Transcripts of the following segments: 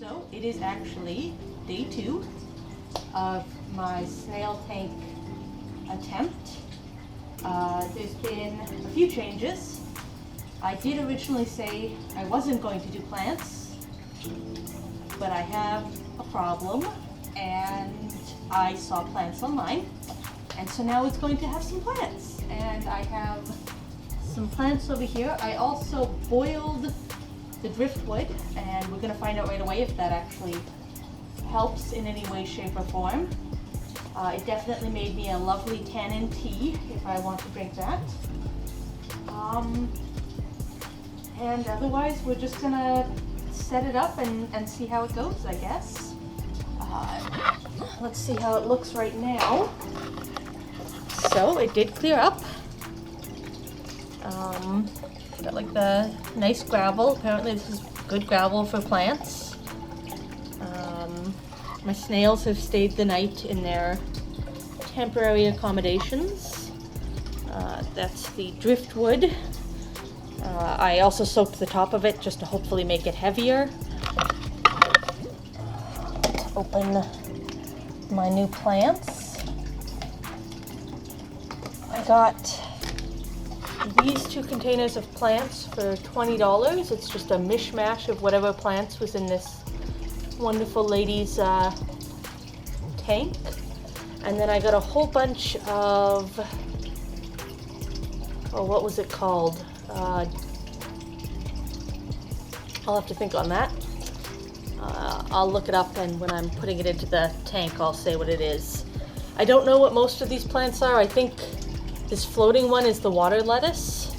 So it is actually day 2 of my snail tank attempt. There's been a few changes. I did originally say I wasn't going to do plants, but I have a problem and I saw plants online, and so now it's going to have some plants. And I have some plants over here. I also boiled the driftwood, and we're going to find out right away if that actually helps in any way, shape, or form. It definitely made me a lovely tannin tea if I want to drink that. And otherwise, we're just going to set it up and see how it goes, I guess. Let's see how it looks right now. So it did clear up. Got like the nice gravel. Apparently this is good gravel for plants. My snails have stayed the night in their temporary accommodations. That's the driftwood. I also soaked the top of it just to hopefully make it heavier. Let's open my new plants. I got these 2 containers of plants for $20. It's just a mishmash of whatever plants was in this wonderful lady's tank. And then I got a whole bunch of, what was it called? I'll have to think on that. I'll look it up, and when I'm putting it into the tank, I'll say what it is. I don't know what most of these plants are. I think this floating one is the water lettuce,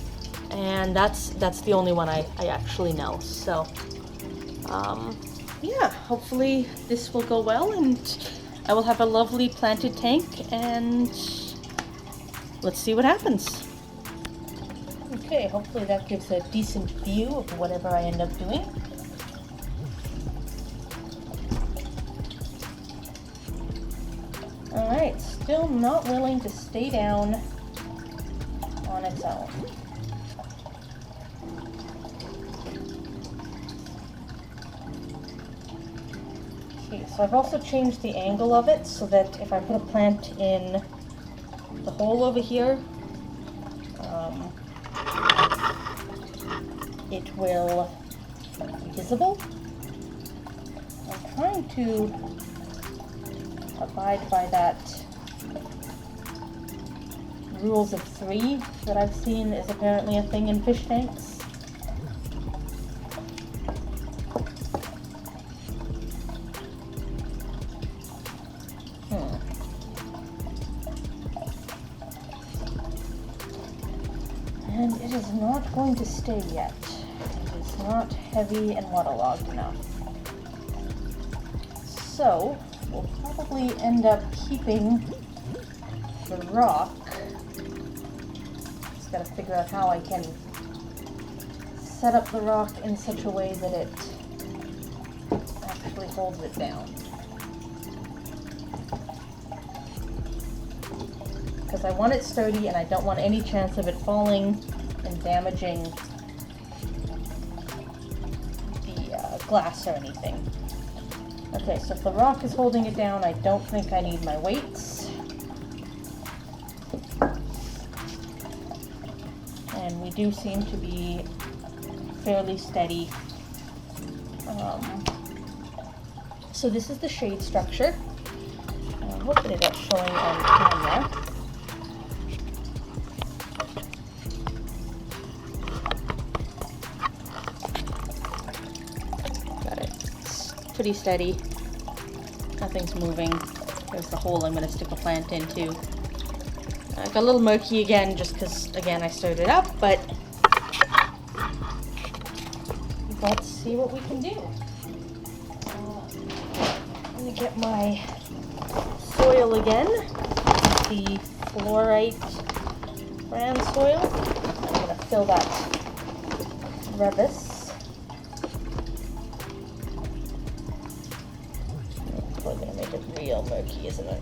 and that's the only one I actually know. So, yeah, hopefully this will go well, and I will have a lovely planted tank, and let's see what happens. Okay, hopefully that gives a decent view of whatever I end up doing. Alright, still not willing to stay down on its own. Okay, so I've also changed the angle of it so that if I put a plant in the hole over here, it will be visible. I'm trying to abide by that rules of 3 that I've seen is apparently a thing in fish tanks. And it is not going to stay yet. It is not heavy and waterlogged enough. So we'll probably end up keeping the rock. Just gotta figure out how I can set up the rock in such a way that it actually holds it down. Because I want it sturdy and I don't want any chance of it falling and damaging the glass or anything. Okay, so if the rock is holding it down, I don't think I need my weights. And we do seem to be fairly steady. So this is the shade structure. Hopefully that's showing on camera. Pretty steady. Nothing's moving. There's the hole I'm going to stick a plant into. I got a little murky again just because, again, I stirred it up, but let's see what we can do. Let me get my soil again. The fluorite brand soil. I'm going to fill that crevice. Probably going to make it real murky, isn't it?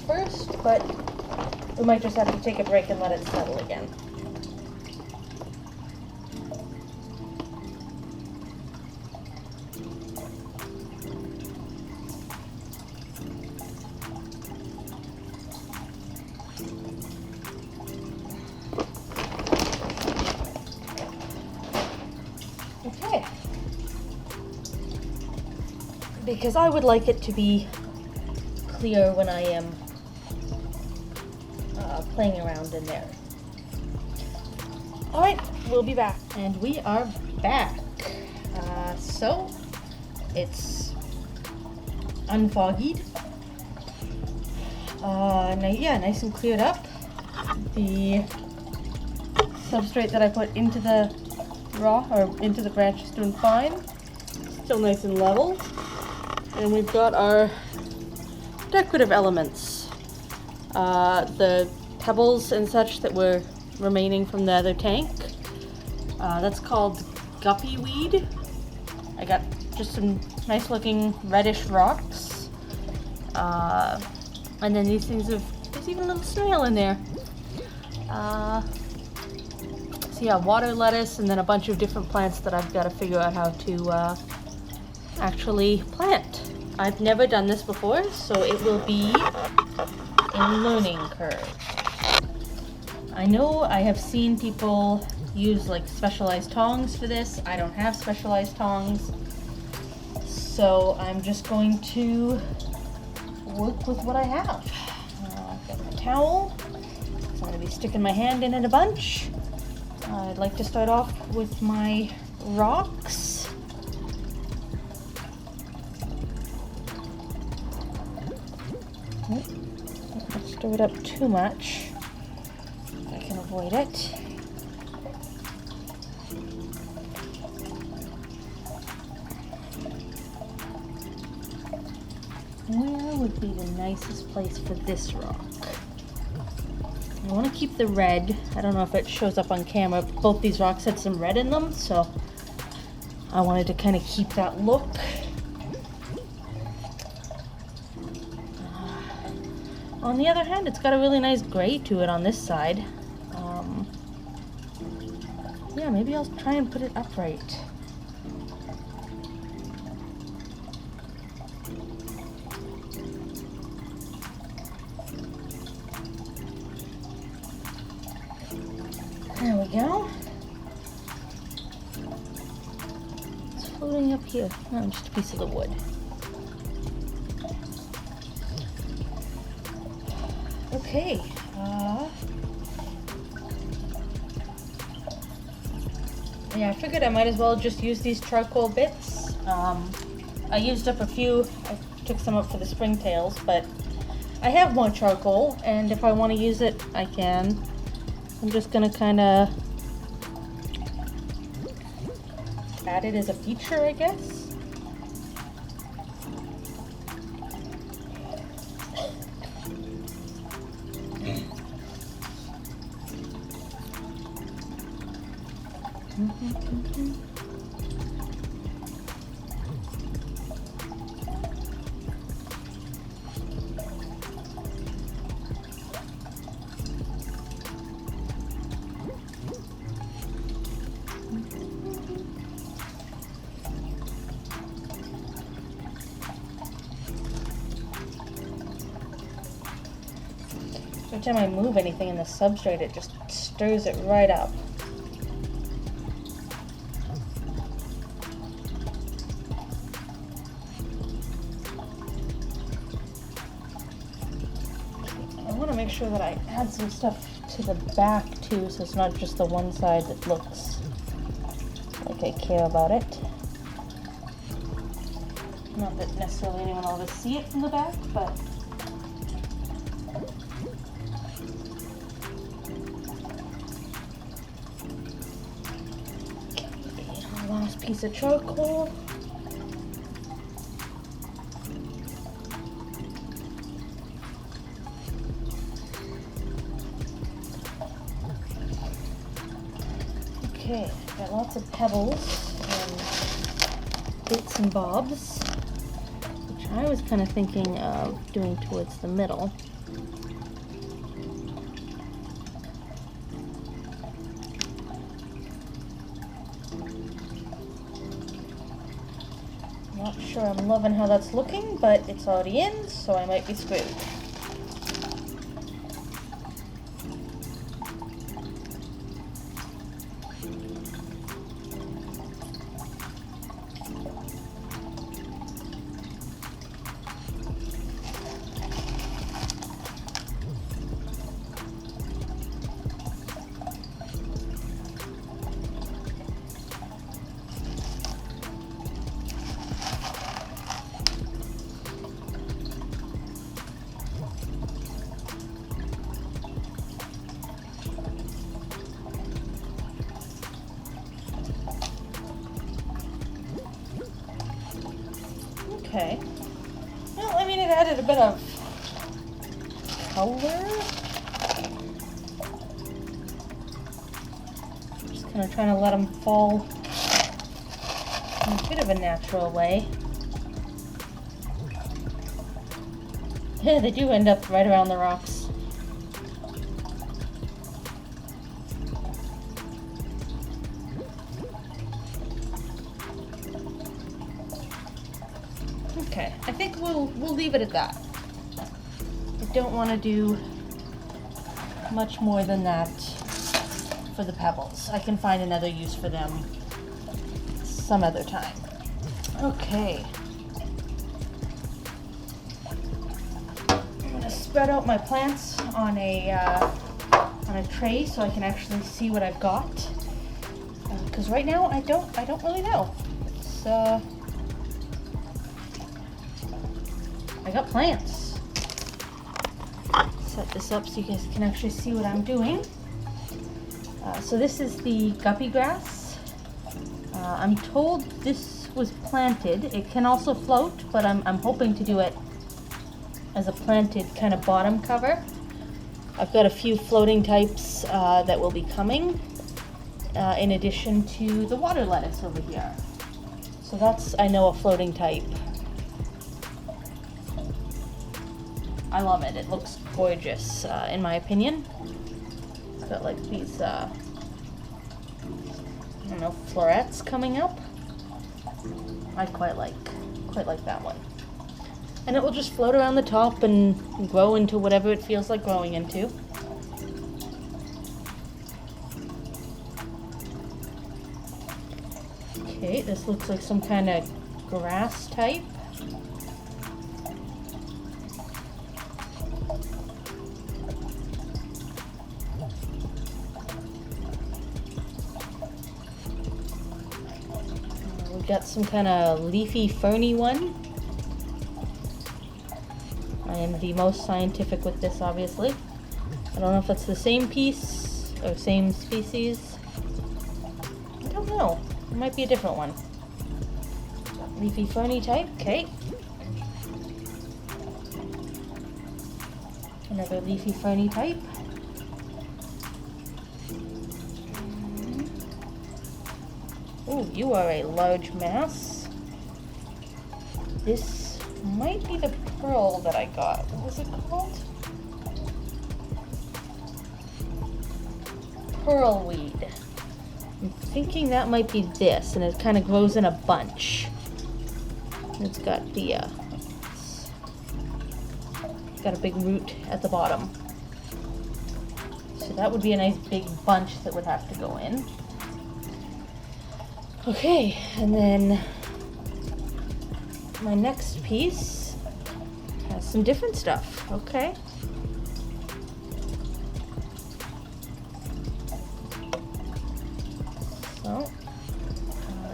first, but we might just have to take a break and let it settle again. Okay. Because I would like it to be clear when I am playing around in there. Alright, we'll be back. And we are back. So, it's unfoggied. Nice and cleared up. The substrate that I put into the into the branch is doing fine. Still nice and level. And we've got our decorative elements. The pebbles and such that were remaining from the other tank. That's called guppy weed. I got just some nice looking reddish rocks. And then these things there's even a little snail in there. So yeah, water lettuce and then a bunch of different plants that I've got to figure out how to actually plant. I've never done this before, so it will be a learning curve. I know I have seen people use like specialized tongs for this. I don't have specialized tongs, so I'm just going to work with what I have. I've got my towel, so I'm going to be sticking my hand in it a bunch. I'd like to start off with my rocks. Don't stir it up too much. I can avoid it. Where would be the nicest place for this rock? I want to keep the red. I don't know if it shows up on camera. Both these rocks had some red in them, so I wanted to kind of keep that look. On the other hand, it's got a really nice gray to it on this side. Yeah, maybe I'll try and put it upright. There we go. It's floating up here. No, just a piece of the wood. Okay. Yeah, I figured I might as well just use these charcoal bits. I used up a few. I took some up for the springtails, but I have more charcoal, and if I want to use it, I can. I'm just gonna kind of add it as a feature, I guess. Every time I move anything in the substrate, it just stirs it right up. I want to make sure that I add some stuff to the back too, so it's not just the one side that looks like I care about it. Not that necessarily anyone will ever see it from the back, but last piece of charcoal. Okay, got lots of pebbles and bits and bobs, which I was kind of thinking of doing towards the middle. Not sure I'm loving how that's looking, but it's already in, so I might be screwed. Okay. Well, I mean, it added a bit of color. Just kind of trying to let them fall in a bit of a natural way. Yeah, they do end up right around the rocks. Okay, I think we'll leave it at that. I don't want to do much more than that for the pebbles. I can find another use for them some other time. Okay. I'm gonna spread out my plants on a tray so I can actually see what I've got. Because right now I don't really know. It's I got plants. Set this up so you guys can actually see what I'm doing. So this is the guppy grass. I'm told this was planted. It can also float, but I'm hoping to do it as a planted kind of bottom cover. I've got a few floating types that will be coming, in addition to the water lettuce over here. So that's, I know, a floating type. I love it. It looks gorgeous, in my opinion. It's got like these, I don't know, florets coming up. I quite like that one. And it will just float around the top and grow into whatever it feels like growing into. Okay, this looks like some kind of grass type. We've got some kind of leafy ferny one. I am the most scientific with this, obviously. I don't know if it's the same piece or same species. I don't know. It might be a different one. Leafy ferny type, okay. Another leafy ferny type. Oh, you are a large mass. This might be the pearl that I got. What was it called? Pearl weed. I'm thinking that might be this, and it kind of grows in a bunch. It's got the, got a big root at the bottom. So that would be a nice big bunch that would have to go in. Okay, and then my next piece has some different stuff. Okay. So,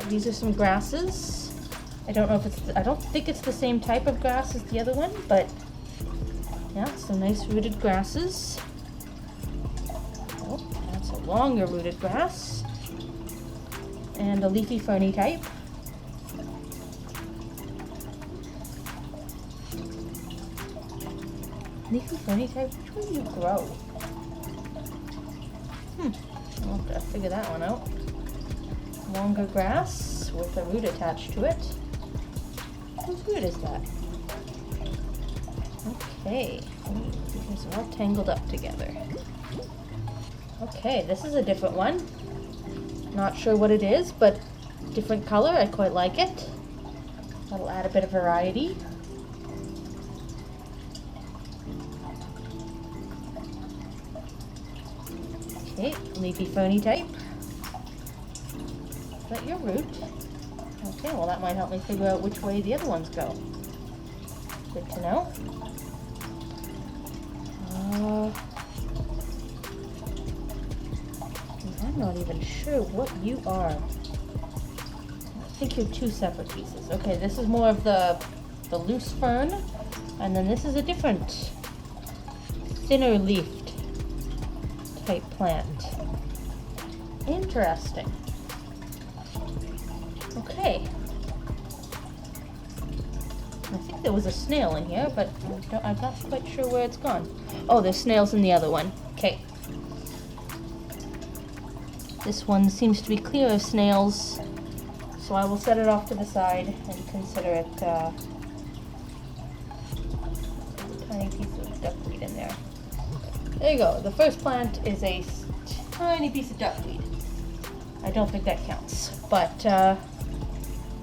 these are some grasses. I don't know if it's, I don't think it's the same type of grass as the other one, but yeah, some nice rooted grasses. Oh, that's a longer rooted grass. And a leafy ferny type. Leafy ferny type, which way do you grow? I'll have to figure that one out. Longer grass with a root attached to it. Whose root is that? Okay, these are all tangled up together. Okay, this is a different one. Not sure what it is, but different color. I quite like it. That'll add a bit of variety. Okay, leafy ferny type. Is that your root? Okay, well that might help me figure out which way the other ones go. Good to know. I'm not even sure what you are. I think you're two separate pieces. Okay, this is more of the loose fern, and then this is a different, thinner leafed type plant. Interesting. Okay. I think there was a snail in here, but I'm not quite sure where it's gone. Oh, there's snails in the other one. Okay. This one seems to be clear of snails, so I will set it off to the side and consider it a tiny piece of duckweed in there. There you go. The first plant is a tiny piece of duckweed. I don't think that counts, but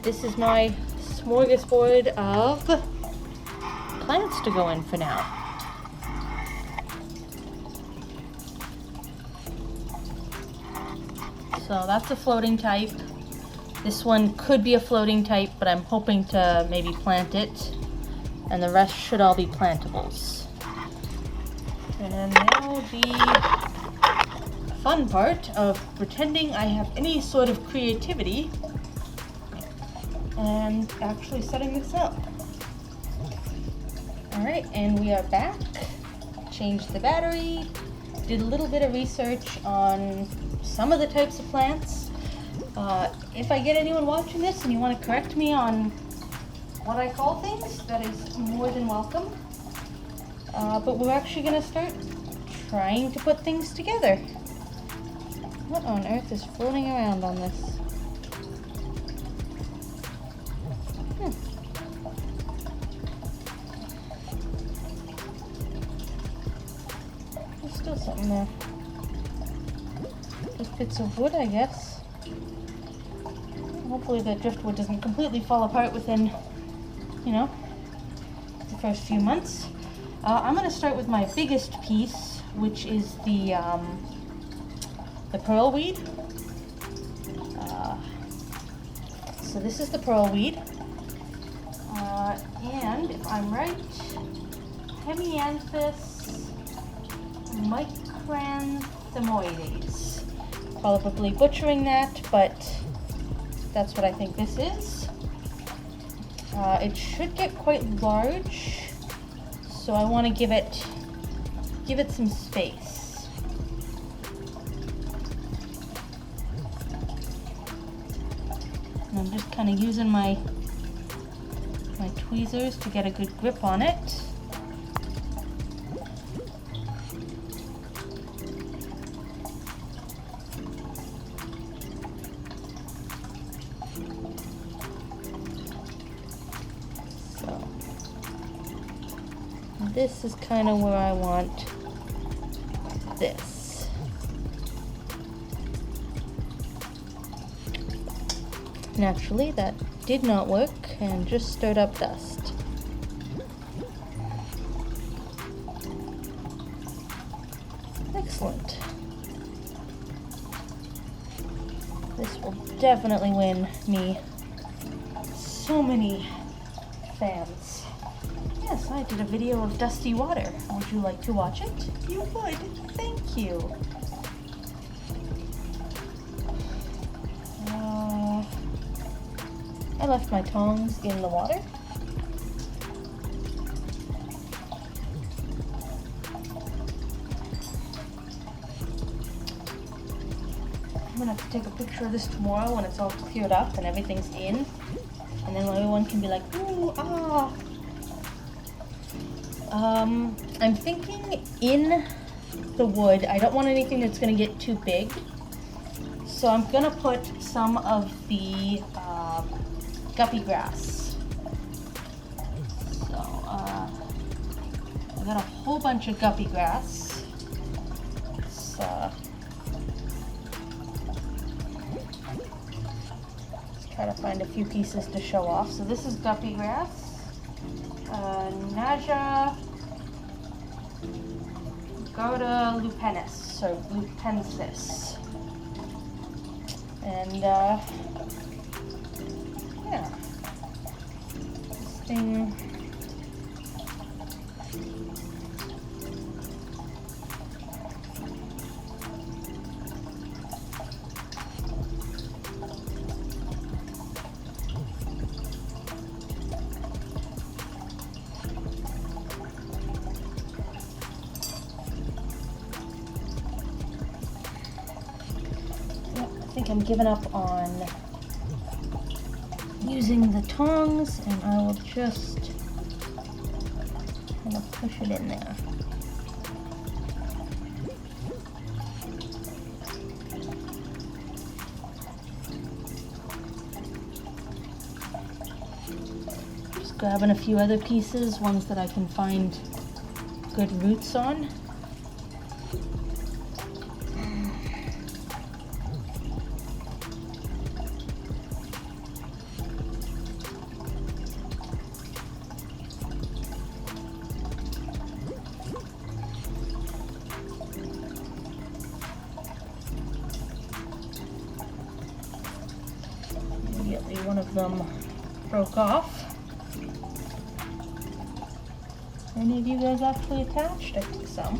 this is my smorgasbord of plants to go in for now. So that's a floating type. This one could be a floating type, but I'm hoping to maybe plant it, and the rest should all be plantables. And now the fun part of pretending I have any sort of creativity and actually setting this up. Alright, and we are back. Changed the battery, did a little bit of research on some of the types of plants. If I get anyone watching this and you want to correct me on what I call things, that is more than welcome. But we're actually going to start trying to put things together. What on earth is floating around on this? There's still something there. Just bits of wood, I guess. Hopefully the driftwood doesn't completely fall apart within, the first few months. I'm going to start with my biggest piece, which is the pearlweed. So this is the pearlweed. And if I'm right, Hemianthus micranthemoides. Probably butchering that, but that's what I think this is. It should get quite large, so I want to give it some space. And I'm just kind of using my tweezers to get a good grip on it. So this is kind of where I want this. Naturally, that did not work and just stirred up dust. Excellent. This will definitely win me so many fans. Yes, I did a video of dusty water. Would you like to watch it? You would. Thank you. I left my tongs in the water. I'm gonna have to take a picture of this tomorrow when it's all cleared up and everything's in. And then everyone can be like, ooh, ah. I'm thinking in the wood, I don't want anything that's gonna get too big. So I'm gonna put some of the guppy grass. So I got a whole bunch of guppy grass. It's Try to find a few pieces to show off. So this is guppy grass, Naja Garda lupensis, or lupensis. And yeah, this thing. I think I'm giving up on using the tongs, and I will just kind of push it in there. Just grabbing a few other pieces, ones that I can find good roots on. Immediately one of them broke off. Any of you guys actually attached? I think some.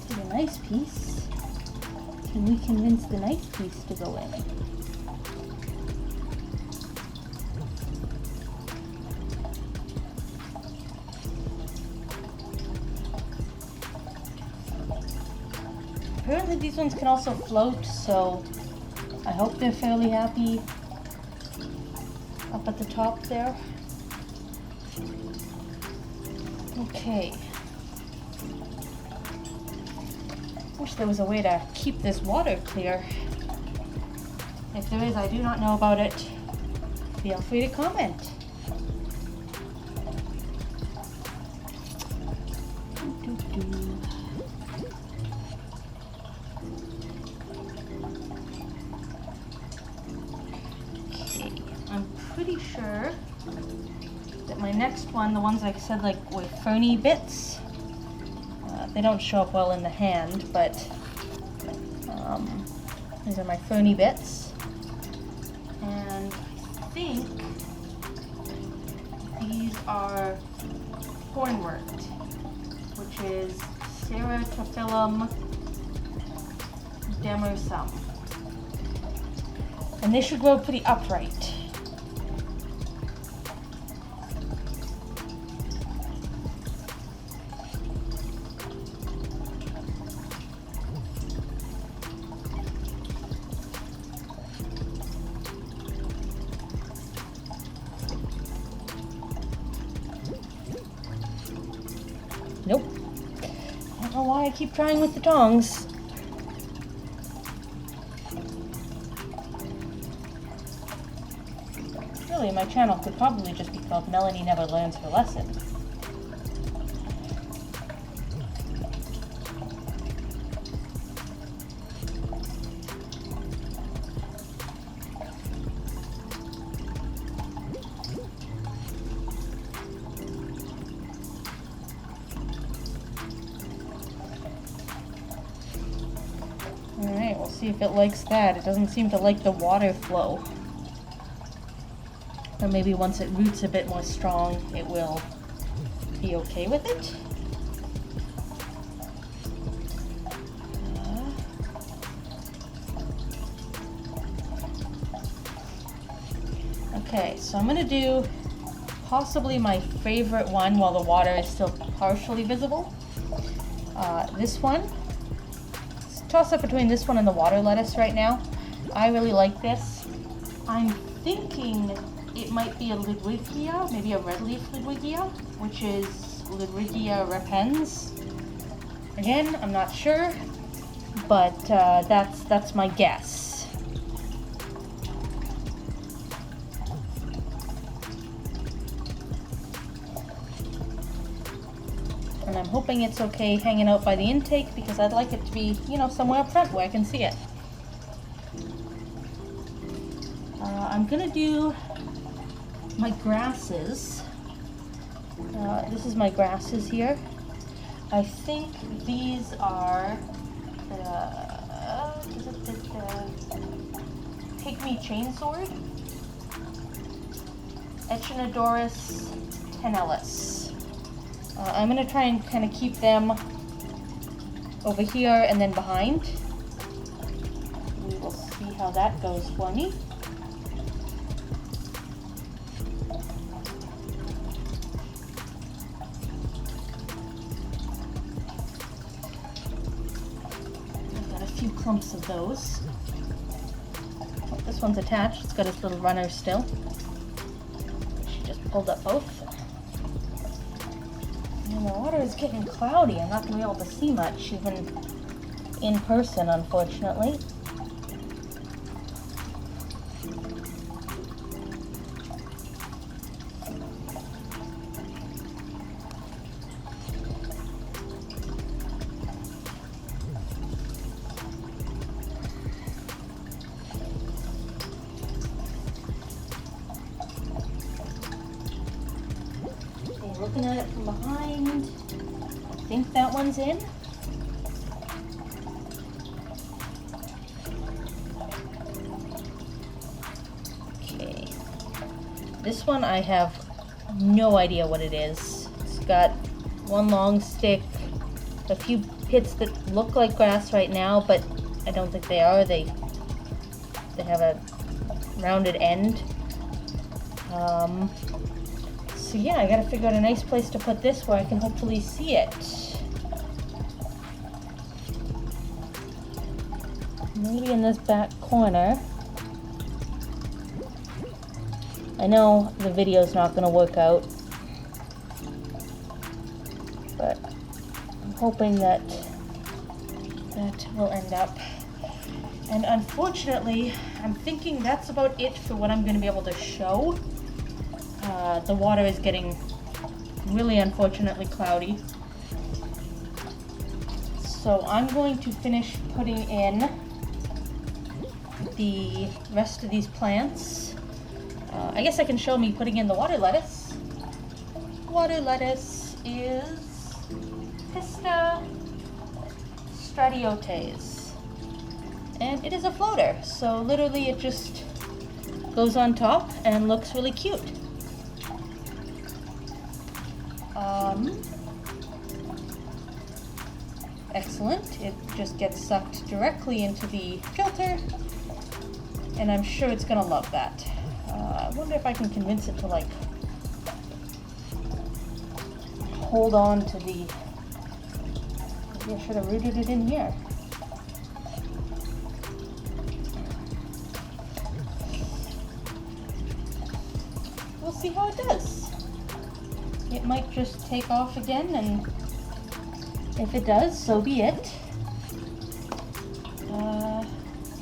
It's a nice piece. Can we convince the nice piece to go in? Apparently these ones can also float, so I hope they're fairly happy up at the top there. Okay. Wish there was a way to keep this water clear. If there is, I do not know about it. Feel free to comment. I'm pretty sure that my next one, the ones like I said, like with ferny bits, they don't show up well in the hand, but these are my ferny bits, and I think these are hornwort, which is Ceratophyllum demersum, and they should grow pretty upright. Nope. I don't know why I keep trying with the tongs. Really, my channel could probably just be called Melanie Never Learns Her Lesson. Alright, we'll see if it likes that. It doesn't seem to like the water flow. Or maybe once it roots a bit more strong, it will be okay with it. Okay, so I'm gonna do possibly my favorite one while the water is still partially visible. This one. Toss up between this one and the water lettuce right now. I really like this. I'm thinking it might be a Ludwigia, maybe a red leaf Ludwigia, which is Ludwigia repens. Again, I'm not sure, but that's my guess. And I'm hoping it's okay hanging out by the intake because I'd like it to be, you know, somewhere up front where I can see it. I'm gonna do my grasses. This is my grasses here. I think these are pygmy chainsword, Echinodorus tenellus. I'm gonna try and kind of keep them over here and then behind. We will see how that goes for me. Clumps of those. Oh, this one's attached. It's got its little runners still. She just pulled up both. And the water is getting cloudy. I'm not going to be able to see much even in person, unfortunately. Looking at it from behind, I think that one's in. Okay, this one I have no idea what it is. It's got one long stick, a few pits that look like grass right now, but I don't think they are. They have a rounded end. So yeah, I gotta figure out a nice place to put this where I can hopefully see it. Maybe in this back corner. I know the video's not gonna work out, but I'm hoping that that will end up. And unfortunately, I'm thinking that's about it for what I'm gonna be able to show. The water is getting really unfortunately cloudy. So I'm going to finish putting in the rest of these plants. I guess I can show me putting in the water lettuce. Water lettuce is Pista stratiotes. And it is a floater, so literally it just goes on top and looks really cute. Excellent. It just gets sucked directly into the filter, and I'm sure it's gonna love that. I wonder if I can convince it to like hold on to the. Maybe I should have rooted it in here. We'll see how it does. It might just take off again, and if it does, so be it.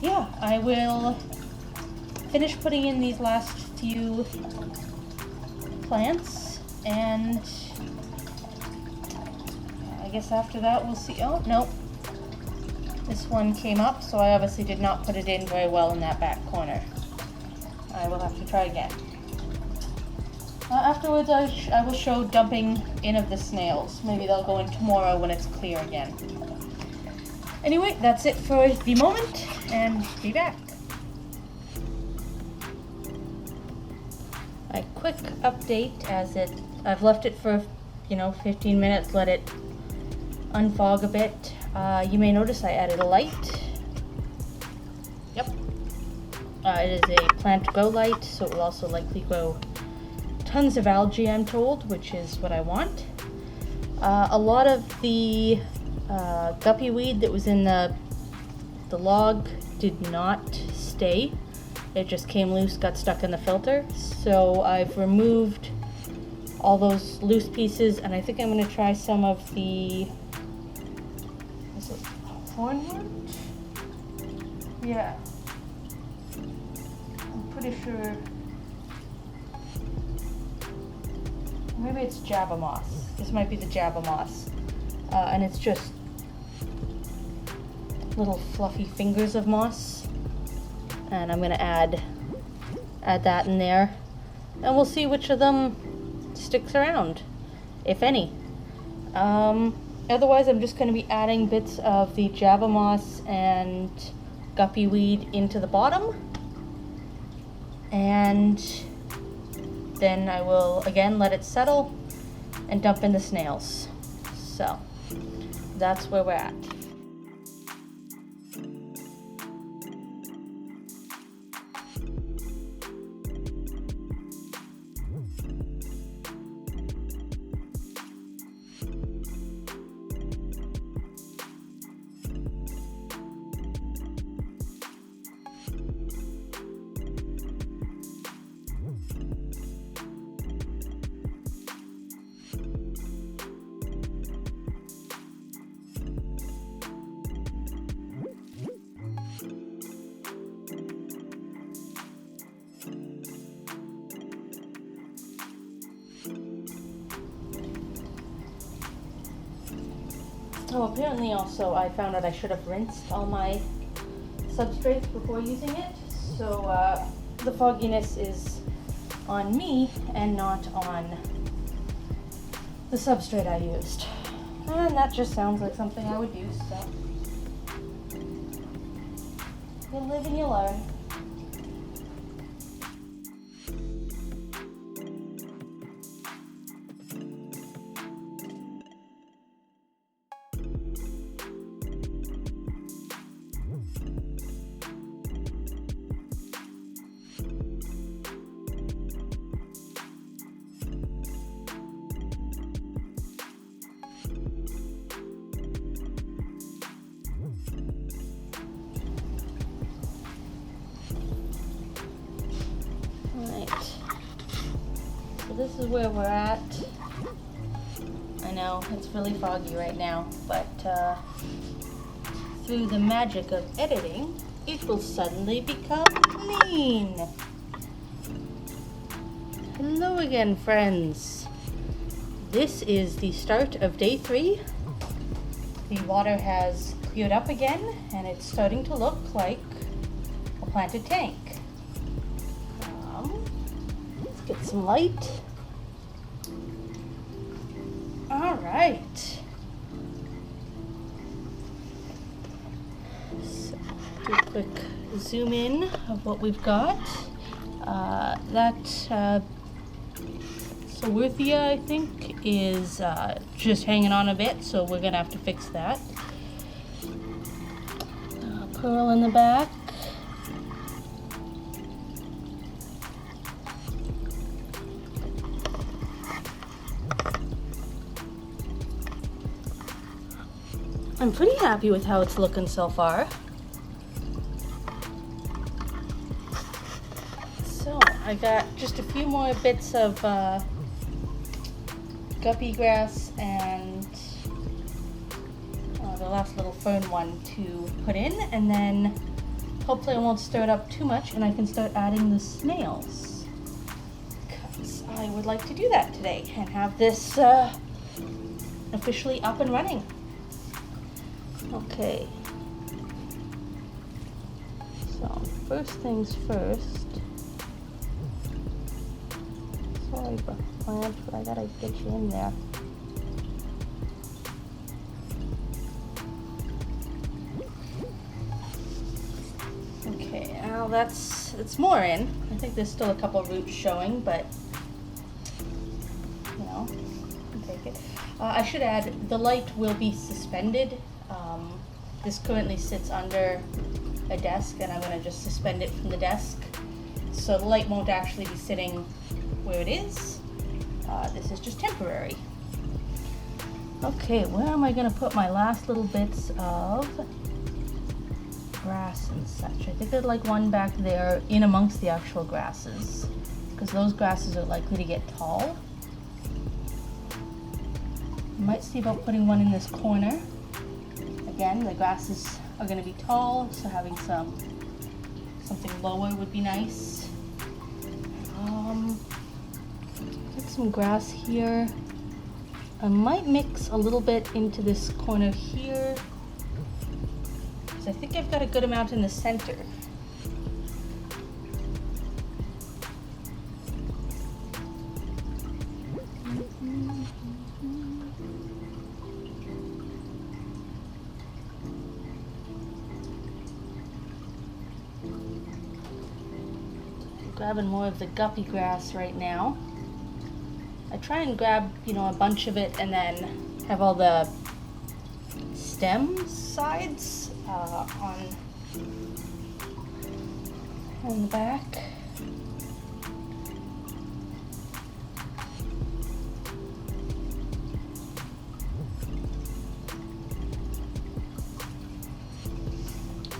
Yeah, I will finish putting in these last few plants, and I guess after that we'll see. Oh, no. This one came up, so I obviously did not put it in very well in that back corner. I will have to try again. Afterwards, I will show dumping in of the snails. Maybe they'll go in tomorrow when it's clear again. Anyway, that's it for the moment, and be back. A quick update I've left it for, 15 minutes, let it unfog a bit. You may notice I added a light. Yep. It is a plant grow light, so it will also likely grow tons of algae, I'm told, which is what I want. A lot of the guppy weed that was in the log did not stay. It just came loose, got stuck in the filter. So I've removed all those loose pieces, and I think I'm going to try some of the, is it hornwort? Yeah. I'm pretty sure. Maybe it's Jabba moss. This might be the Jabba moss. and it's just little fluffy fingers of moss. And I'm gonna add that in there, and we'll see which of them sticks around, if any. Otherwise, I'm just going to be adding bits of the Java moss and guppy weed into the bottom, and then I will again let it settle and dump in the snails. So that's where we're at. Oh, apparently also I found out I should have rinsed all my substrates before using it. So the fogginess is on me and not on the substrate I used. And that just sounds like something I would use, so you live and you learn. So this is where we're at. I know it's really foggy right now, but through the magic of editing, it will suddenly become clean. Hello again, friends. This is the start of day 3. The water has cleared up again, and it's starting to look like a planted tank. Let's get some light. All right. So, do a quick zoom in of what we've got. Swarthia, I think, is just hanging on a bit, so we're gonna have to fix that. Pearl in the back. I'm pretty happy with how it's looking so far. So I got just a few more bits of guppy grass and the last little fern one to put in, and then hopefully I won't stir it up too much and I can start adding the snails, because I would like to do that today and have this officially up and running. Okay, so first things first. Sorry about the plant, but I gotta get you in there. Okay, now it's more in. I think there's still a couple roots showing, but you know, I'll take it. I should add, the light will be suspended. This currently sits under a desk, and I'm going to just suspend it from the desk, so the light won't actually be sitting where it is. This is just temporary. Okay, where am I going to put my last little bits of grass and such? I think I'd like one back there in amongst the actual grasses, because those grasses are likely to get tall. I might see about putting one in this corner. Again, the grasses are going to be tall, so having something lower would be nice. Get some grass here. I might mix a little bit into this corner here, because I think I've got a good amount in the center. Grabbing more of the guppy grass right now. I try and grab, a bunch of it and then have all the stem sides on the back.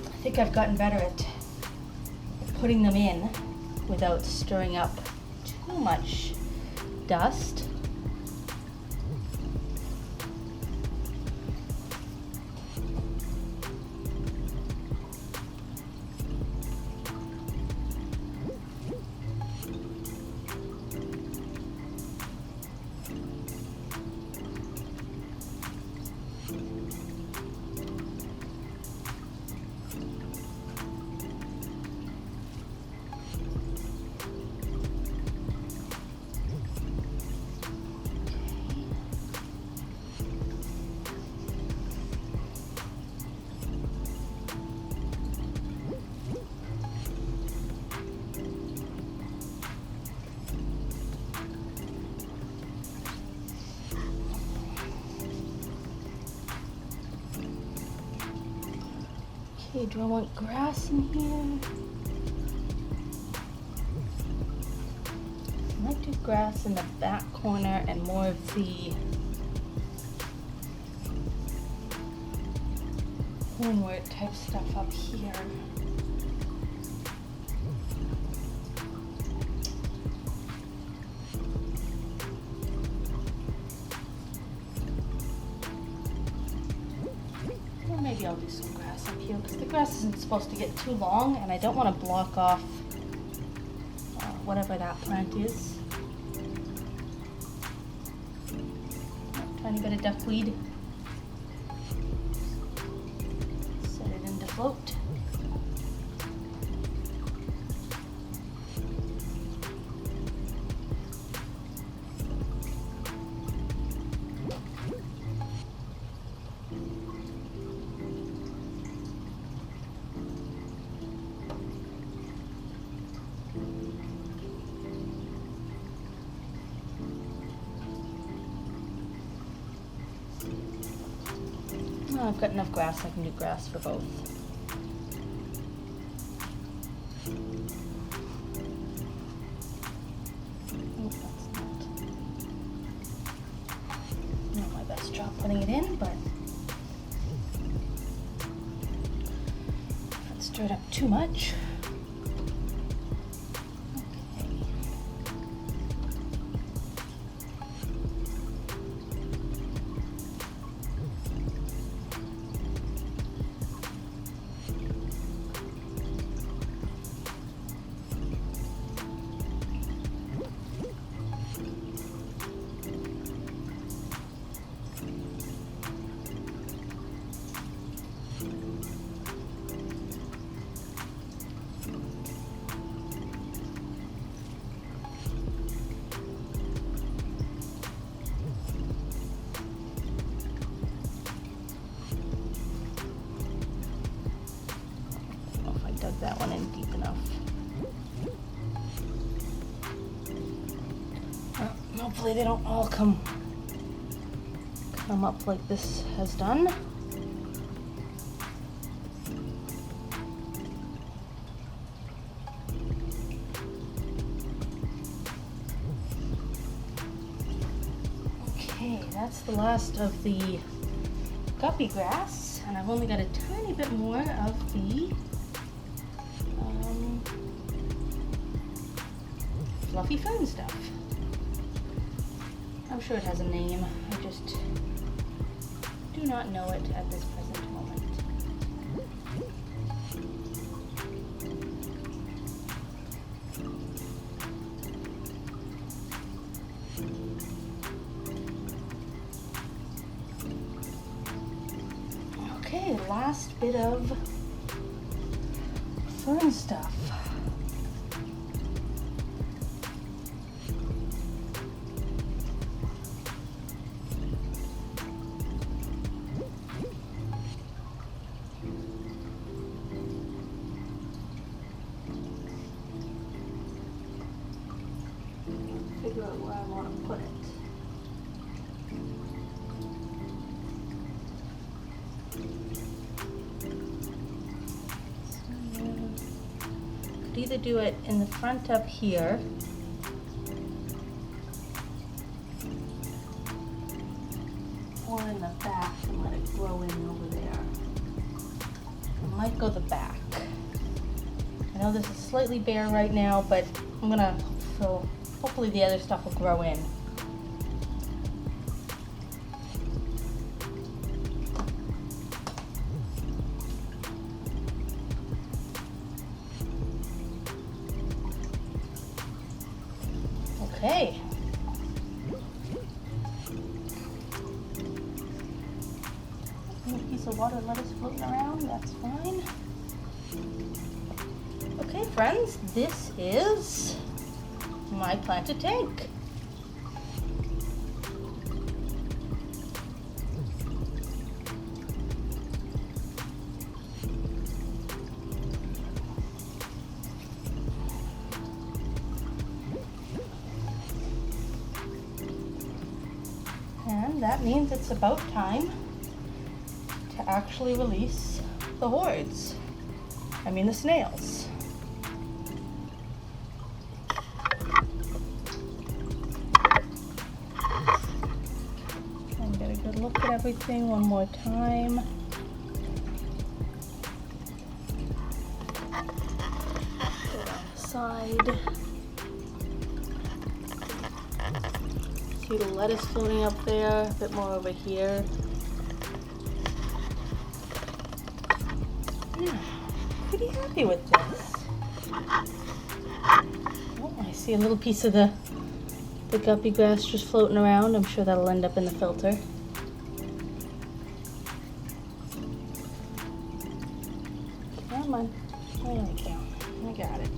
I think I've gotten better at putting them in without stirring up too much dust. Okay, do I want grass in here? I might do grass in the back corner and more of the hornwort type stuff up here. Or maybe I'll do some grass up here because the grass isn't supposed to get too long and I don't want to block off whatever that plant is. Tiny bit of duckweed. Set it into float. I've got enough grass, I can do grass for both. Oh, that's not my best job putting it in, but not stirred up too much. Dug that one in deep enough. Hopefully they don't all come up like this has done. Okay, that's the last of the guppy grass, and I've only got a tiny bit more of the fluffy fern stuff. I'm sure it has a name, I just do not know it at this present moment. Okay, last bit of fern stuff. Figure out where I want to put it. Could either do it in the front up here, or in the back and let it grow in over there. I might go the back. I know this is slightly bare right now, but I'm gonna, so hopefully the other stuff will grow in. Okay. A piece of water lettuce floating around, that's fine. Okay, friends, this is my planted tank. And that means it's about time to actually release the hordes. I mean the snails. And get a good look at everything one more time. Put it on the side. See the lettuce floating up there, a bit more over here. Yeah, pretty happy with this. Oh, I see a little piece of the guppy grass just floating around. I'm sure that'll end up in the filter. Come on, there we go. I got it.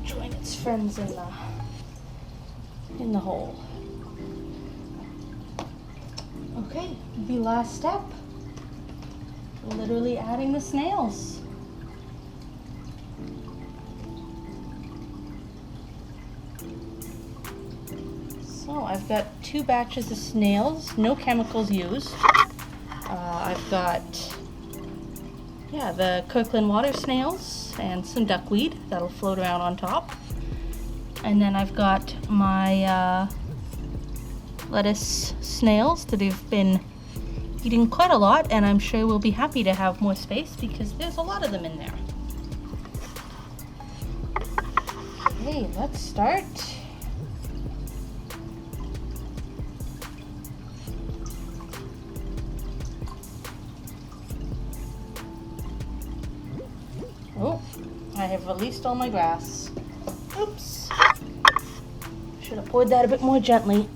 Join its friends in the hole. Okay, the last step. Literally adding the snails. So I've got 2 batches of snails, no chemicals used. I've got, yeah, the Kirkland water snails and some duckweed that'll float around on top. And then I've got my lettuce snails that have been eating quite a lot, and I'm sure we'll be happy to have more space because there's a lot of them in there. Okay, let's start. Oh, I have released all my grass. Oops. Should have poured that a bit more gently.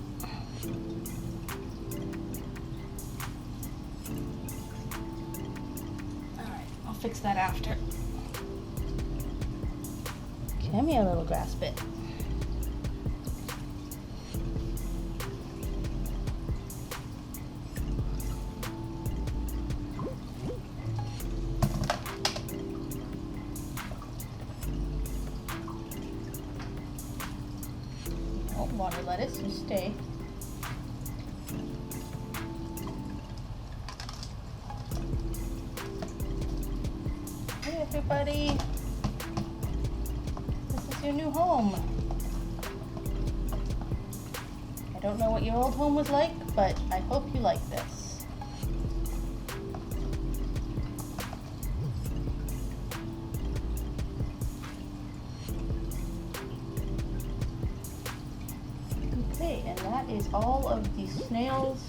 Alright, I'll fix that after. Come here, little grass bit. Water lettuce, you stay. Hey everybody, this is your new home. I don't know what your old home was like, but I hope you like this. Okay, and that is all of the snails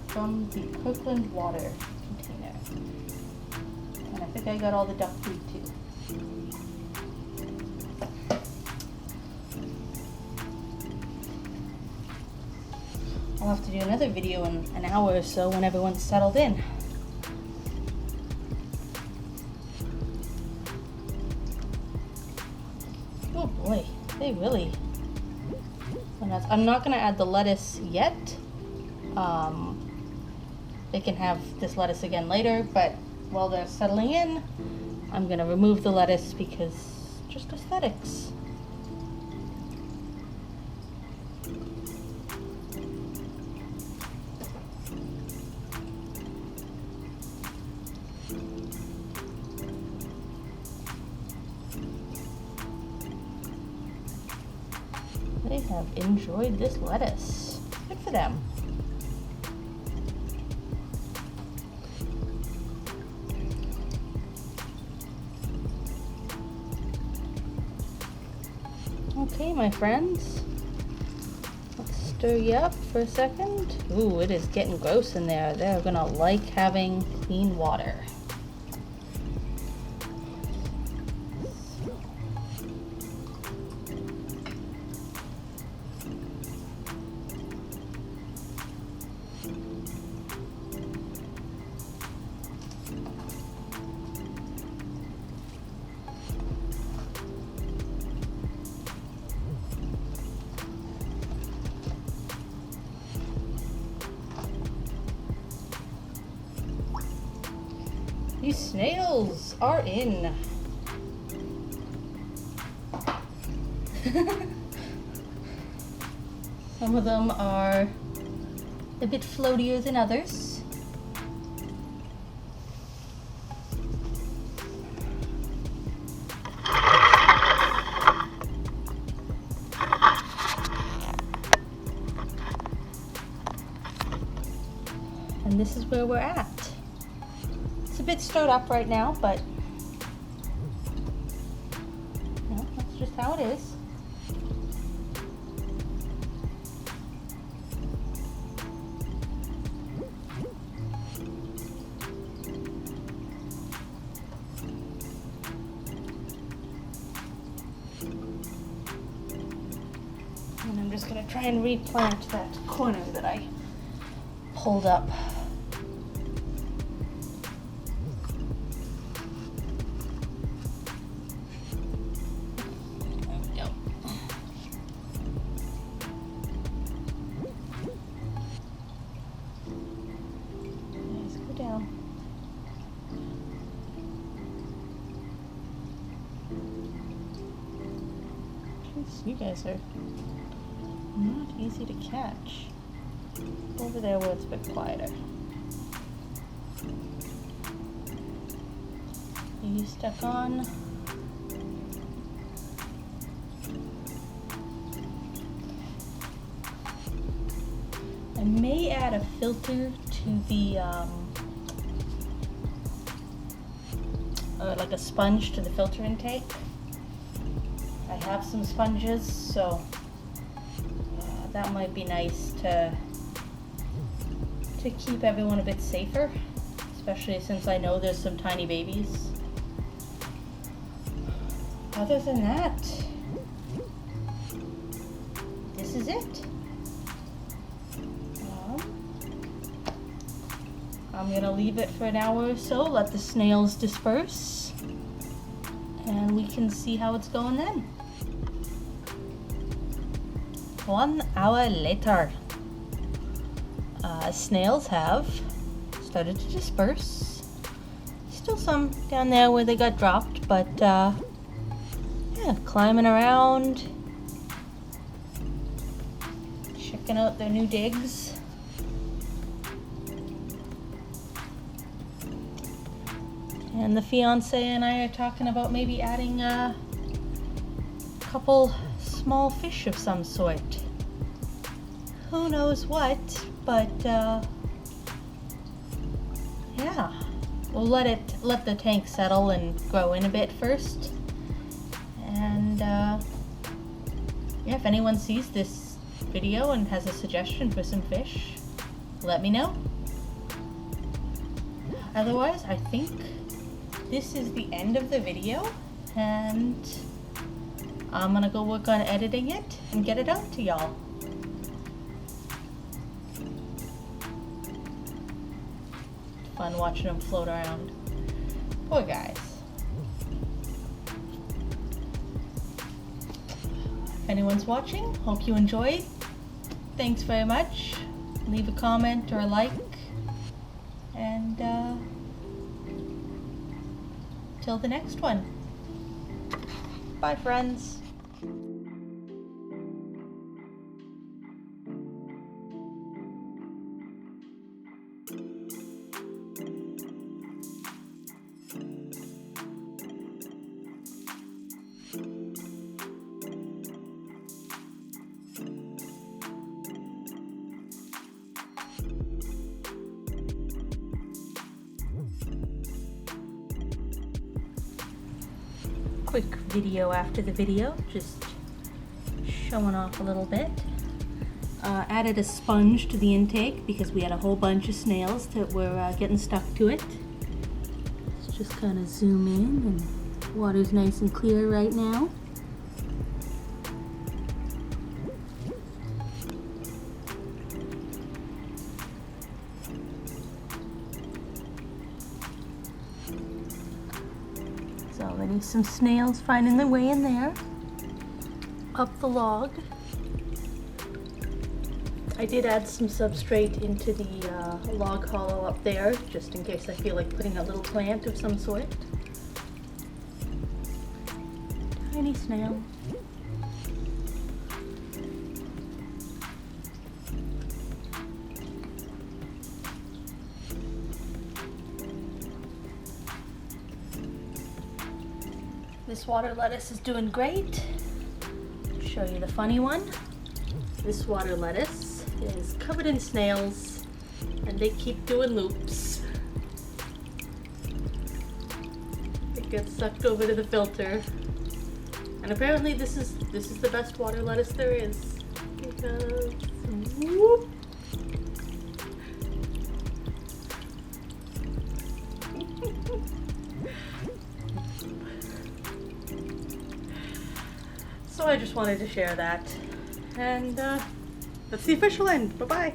from the Kirkland water container. And I think I got all the duckweed too. I'll have to do another video in an hour or so when everyone's settled in. Oh boy, they really... I'm not going to add the lettuce yet. They can have this lettuce again later, but while they're settling in, I'm going to remove the lettuce because just aesthetics. They have enjoyed this lettuce. Good for them. Okay, my friends. Let's stir you up for a second. Ooh, it is getting gross in there. They're gonna like having clean water. These snails are in. Some of them are a bit floatier than others. And this is where we're at. It's a bit stirred up right now, but you know, that's just how it is. And I'm just going to try and replant that corner that I pulled up. You guys are not easy to catch. Over there where it's a bit quieter. Are you stuck on? I may add a filter to the like a sponge to the filter intake. I have some sponges, so that might be nice to keep everyone a bit safer, especially since I know there's some tiny babies. Other than that, this is it. I'm gonna leave it for an hour or so, let the snails disperse, and we can see how it's going then. 1 hour later, snails have started to disperse. Still some down there where they got dropped, but yeah, climbing around, checking out their new digs. And the fiance and I are talking about maybe adding a couple small fish of some sort. Who knows what, but yeah, we'll let the tank settle and grow in a bit first. And yeah, if anyone sees this video and has a suggestion for some fish, let me know. Otherwise, I think this is the end of the video, and I'm gonna go work on editing it and get it out to y'all. fun watching them float around. Poor guys. If anyone's watching, hope you enjoyed. Thanks very much. Leave a comment or a like. And till the next one. Bye, friends. Quick video after the video, just showing off a little bit. Added a sponge to the intake because we had a whole bunch of snails that were getting stuck to it. Let's just kind of zoom in, and water's nice and clear right now. So already some snails finding their way in there, up the log. I did add some substrate into the log hollow up there, just in case I feel like putting a little plant of some sort. Tiny snail. This water lettuce is doing great. Show you the funny one. This water lettuce is covered in snails and they keep doing loops. It gets sucked over to the filter. And apparently this is the best water lettuce there is. Because whoop. So I just wanted to share that, and that's the official end. Bye-bye.